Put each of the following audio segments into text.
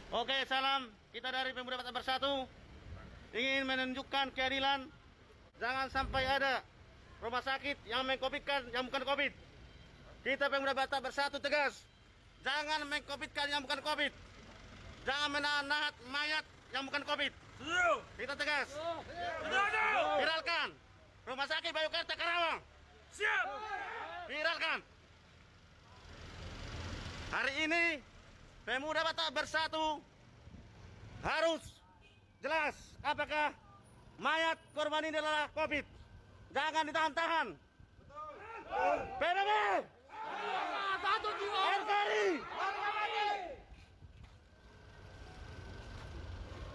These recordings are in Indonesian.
Oke, salam. Kita dari Pemuda Batak Bersatu ingin menunjukkan keadilan. Jangan sampai ada rumah sakit yang mengkopitkan yang bukan COVID. Kita Pemuda Batak Bersatu tegas. Jangan mengkopitkan yang bukan COVID. Jangan menahan mayat yang bukan COVID. Kita tegas. Viralkan. Rumah sakit Bayukarta Karawang. Siap. Viralkan. Hari ini Pemuda Batak Bersatu harus jelas apakah mayat korban ini adalah COVID. Jangan ditahan-tahan. PBB, RKRI.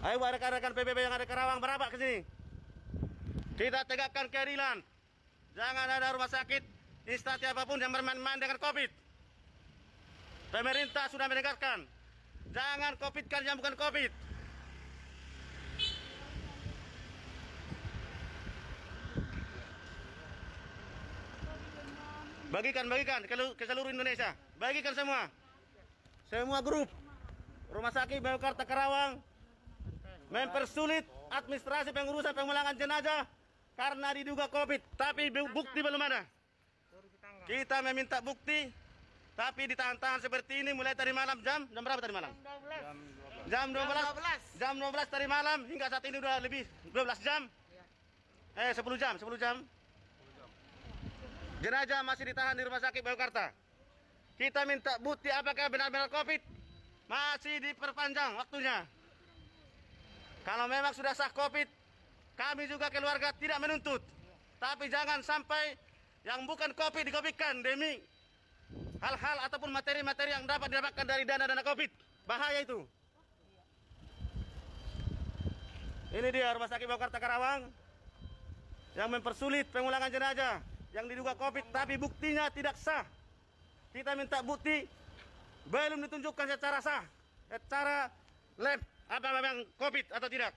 Ayo rekan-rekan PBB yang ada Karawang merapat ke sini. Kita tegakkan keadilan. Jangan ada rumah sakit, instansi apapun yang bermain-main dengan COVID. Pemerintah sudah menegaskan, jangan COVID-kan yang bukan COVID. Bagikan ke seluruh Indonesia. Bagikan semua grup. Rumah sakit Bayukarta Karawang mempersulit administrasi pengurusan pemulangan jenazah karena diduga COVID, tapi bukti belum ada. Kita meminta bukti. Tapi ditahan-tahan seperti ini mulai tadi malam jam berapa tadi malam? Jam 12. Jam 12 tadi malam hingga saat ini udah lebih 12 jam. 10 jam. Jenazah masih ditahan di rumah sakit Bayukarta. Kita minta bukti apakah benar-benar COVID. Masih diperpanjang waktunya. Kalau memang sudah sah COVID, kami juga keluarga tidak menuntut. Tapi jangan sampai yang bukan COVID di-COVID-kan demi hal-hal ataupun materi-materi yang dapat didapatkan dari dana-dana COVID. Bahaya itu. Ini dia rumah sakit Bayukarta Karawang yang mempersulit pemulangan jenazah yang diduga COVID, tapi buktinya tidak sah. Kita minta bukti belum ditunjukkan secara sah, secara lab apa memang COVID atau tidak.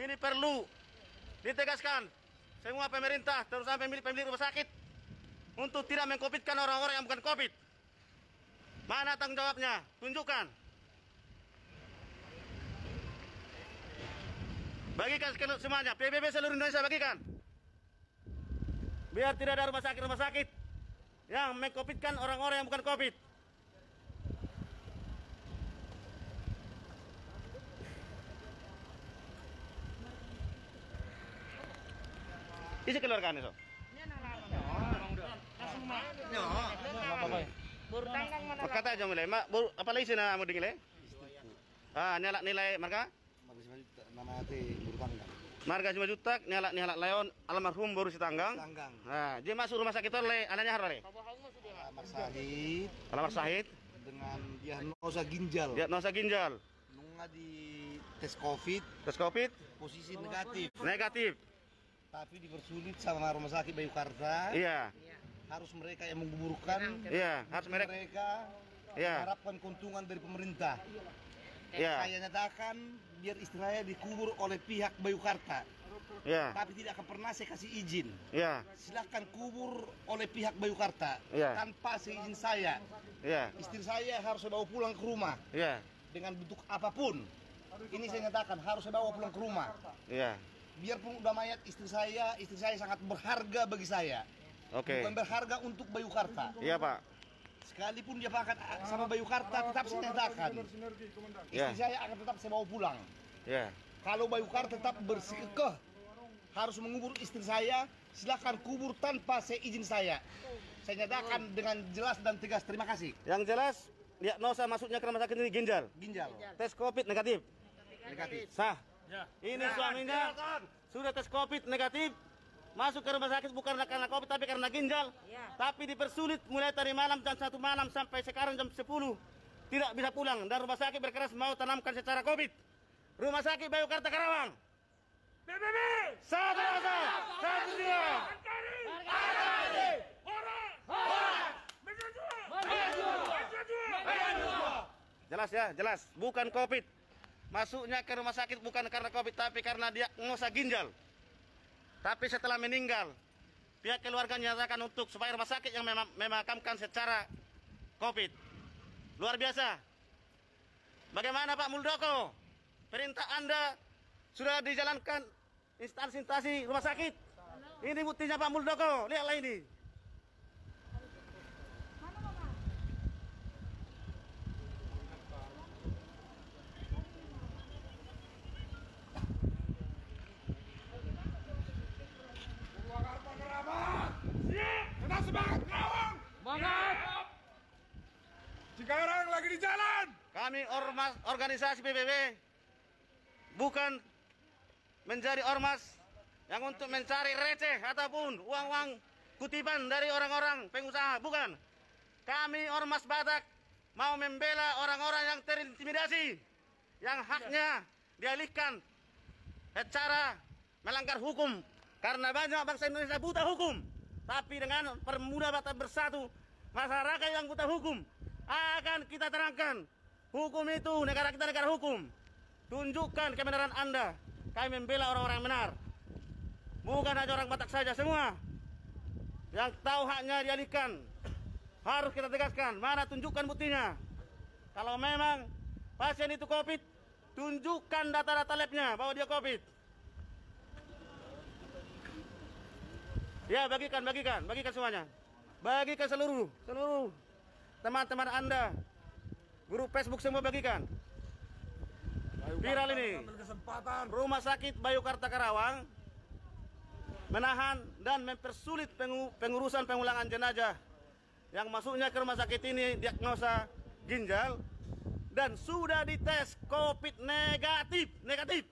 Ini perlu ditegaskan semua pemerintah, terutama pemilik rumah sakit, untuk tidak mengkopitkan orang-orang yang bukan COVID. Mana tanggung jawabnya? Tunjukkan. Bagikan semuanya. PBB seluruh Indonesia bagikan. Biar tidak ada rumah sakit yang mengkopitkan orang-orang yang bukan COVID. Isi keluarkan itu. Kata aja mulai, mak, apa lagi sih nak mau dingin? Nyala nilai marga? Marga 5 juta, nyala layon almarhum baru si tanggang. Nah, dia masuk rumah sakit oleh anaknya harus le. Alamar Sahid dengan diagnosa ginjal. Diagnosa ginjal. Nunggu di tes COVID. Tes COVID. Posisi negatif. Negatif. Tapi dipersulit sama rumah sakit Bayukarta. Iya. Harus mereka yang menggugurkan. Iya, harus mereka. Iya. Mengharapkan keuntungan dari pemerintah. Iya. Saya nyatakan biar istilahnya dikubur oleh pihak Bayukarta. Iya. Tapi tidak akan pernah saya kasih izin. Iya. Silahkan kubur oleh pihak Bayukarta. Iya. Tanpa seizin saya. Iya. Istri saya harus saya bawa pulang ke rumah. Iya. Dengan bentuk apapun. Ini saya nyatakan harus saya bawa pulang ke rumah. Iya. Biarpun udah mayat istri saya sangat berharga bagi saya. Oke. Bukan berharga untuk Bayukarta. Iya, Pak. Sekalipun dia pakai sama Bayukarta, tetap saya nyatakan istri saya akan tetap saya bawa pulang. Iya. Kalau Bayukarta tetap bersikekeh harus mengubur istri saya, silakan kubur tanpa seizin saya. Saya nyatakan dengan jelas dan tegas. Terima kasih. Yang jelas, diagnosa masuknya ke rumah sakit ini ginjal. Tes COVID negatif. Sah. Ya. Ini suaminya sudah tes COVID negatif, masuk ke rumah sakit bukan karena COVID tapi karena ginjal. Tapi dipersulit mulai tadi malam jam 1 malam sampai sekarang jam 10 tidak bisa pulang, dan rumah sakit berkeras mau tanamkan secara COVID. Rumah sakit Bayukarta Karawang. PBB. Satu rasa, satu jiwa. Jelas ya, jelas. Bukan COVID. Masuknya ke rumah sakit bukan karena COVID, tapi karena diagnosa ginjal. Tapi setelah meninggal, pihak keluarga menyatakan untuk supaya rumah sakit yang memakamkan secara COVID. Luar biasa. Bagaimana Pak Muldoko? Perintah Anda sudah dijalankan instansi-instansi rumah sakit. Ini buktinya Pak Muldoko, lihatlah ini. Siap! Tetap semangat Kerawang! Semangat! Cikarang lagi di jalan! Kami ormas organisasi PBB bukan menjadi ormas yang untuk mencari receh ataupun uang-uang kutipan dari orang-orang pengusaha, bukan. Kami ormas Batak mau membela orang-orang yang terintimidasi, yang haknya dialihkan secara melanggar hukum. Karena banyak bangsa Indonesia buta hukum. Tapi dengan Permuda Batak Bersatu, masyarakat yang buta hukum akan kita terangkan. Hukum itu, negara kita negara hukum. Tunjukkan kebenaran Anda. Kami membela orang-orang yang benar. Bukan hanya orang Batak saja, semua yang tahu haknya dialihkan. Harus kita tegaskan. Mana tunjukkan buktinya. Kalau memang pasien itu COVID, tunjukkan data-data labnya bahwa dia COVID. Ya, bagikan semuanya. Bagikan seluruh teman-teman Anda. Grup Facebook semua bagikan. Viral ini. Rumah sakit Bayukarta Karawang menahan dan mempersulit pengurusan pemulangan jenazah yang masuknya ke rumah sakit ini diagnosa ginjal dan sudah dites COVID negatif.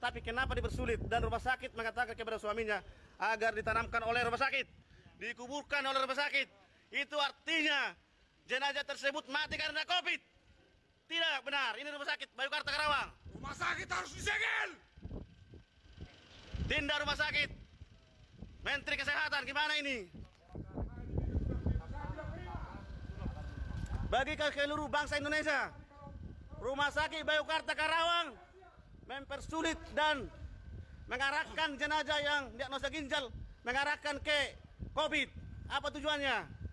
Tapi kenapa dipersulit? Dan rumah sakit mengatakan kepada suaminya agar ditanamkan oleh rumah sakit, dikuburkan oleh rumah sakit. Itu artinya jenazah tersebut mati karena COVID. Tidak benar, ini rumah sakit Bayukarta Karawang. Rumah sakit harus disegel! Tindak rumah sakit. Menteri Kesehatan, gimana ini? Bagi ke seluruh bangsa Indonesia, rumah sakit Bayukarta Karawang mempersulit dan mengarahkan jenazah yang diagnosa ginjal, mengarahkan ke COVID. Apa tujuannya?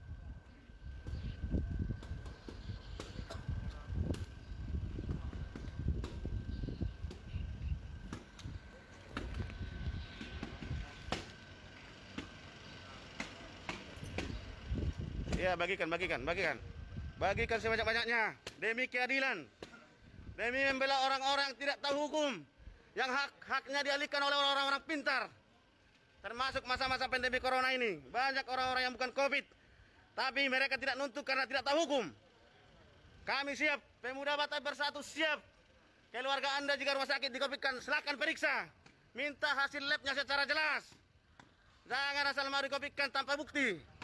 Ya, bagikan sebanyak-banyaknya demi keadilan, demi membela orang-orang yang tidak tahu hukum, yang haknya dialihkan oleh orang-orang pintar. Termasuk masa-masa pandemi corona ini, banyak orang-orang yang bukan COVID, tapi mereka tidak nuntut karena tidak tahu hukum. Kami siap, Pemuda Batak Bersatu siap. Keluarga Anda jika rumah sakit di-COVID-kan, silakan periksa, minta hasil labnya secara jelas. Jangan asal mau di-COVID-kan tanpa bukti.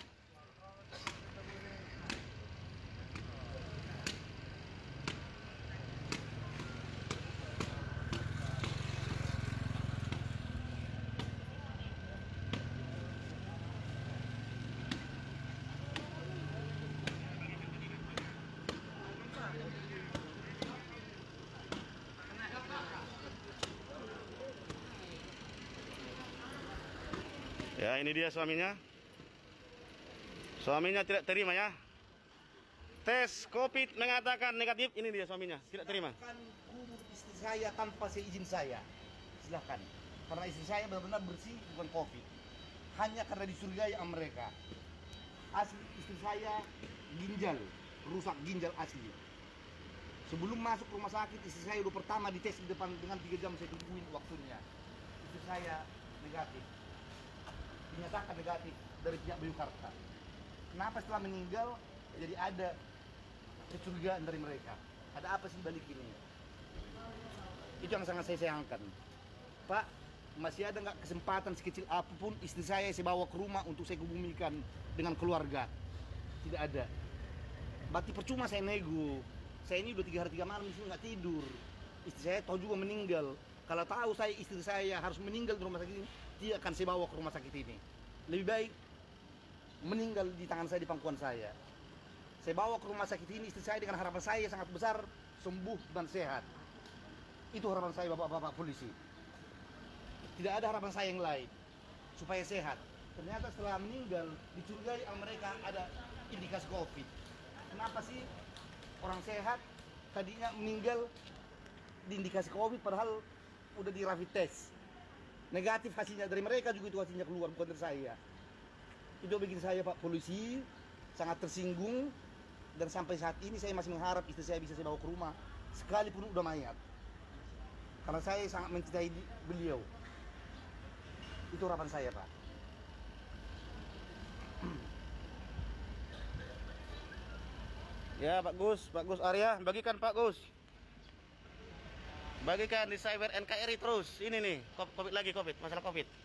Ya, ini dia suaminya. Suaminya tidak terima ya. Tes COVID mengatakan negatif. Ini dia suaminya, tidak terima. Silakan kubur istri saya tanpa seizin saya. Silahkan. Karena istri saya benar-benar bersih, bukan COVID. Hanya karena dicurigai sama mereka. Asli istri saya ginjal, rusak ginjal asli. Sebelum masuk rumah sakit, istri saya udah pertama dites di depan dengan 3 jam saya tungguin waktunya. Istri saya negatif. Dinyatakan negatif dari pihak Bayukarta. Kenapa setelah meninggal jadi ada kecurigaan dari mereka? Ada apa sih balik ini? Itu yang sangat saya sayangkan. Pak, masih ada nggak kesempatan sekecil apapun istri saya bawa ke rumah untuk saya kubumikan dengan keluarga? Tidak ada. Berarti percuma saya nego. Saya ini udah 3 hari 3 malam di sini nggak tidur. Istri saya tahu juga meninggal. Kalau tahu saya istri saya harus meninggal di rumah sakit ini, tidak akan saya bawa ke rumah sakit ini. Lebih baik meninggal di tangan saya, di pangkuan saya. Saya bawa ke rumah sakit ini istri saya dengan harapan saya sangat besar sembuh dan sehat. Itu harapan saya, bapak-bapak polisi. Tidak ada harapan saya yang lain supaya sehat. Ternyata setelah meninggal dicurigai sama mereka ada indikasi COVID. Kenapa sih orang sehat tadinya meninggal diindikasi COVID padahal udah di rapid test. Negatif hasilnya, dari mereka juga itu hasilnya keluar, bukan dari saya. Itu bikin saya Pak Polisi sangat tersinggung, dan sampai saat ini saya masih mengharap istri saya bisa saya bawa ke rumah sekalipun udah mayat. Karena saya sangat mencintai beliau. Itu harapan saya, Pak. Ya, Pak Gus Arya, bagikan Pak Gus. Bagikan di Cyber NKRI terus. Ini nih, COVID lagi, masalah COVID.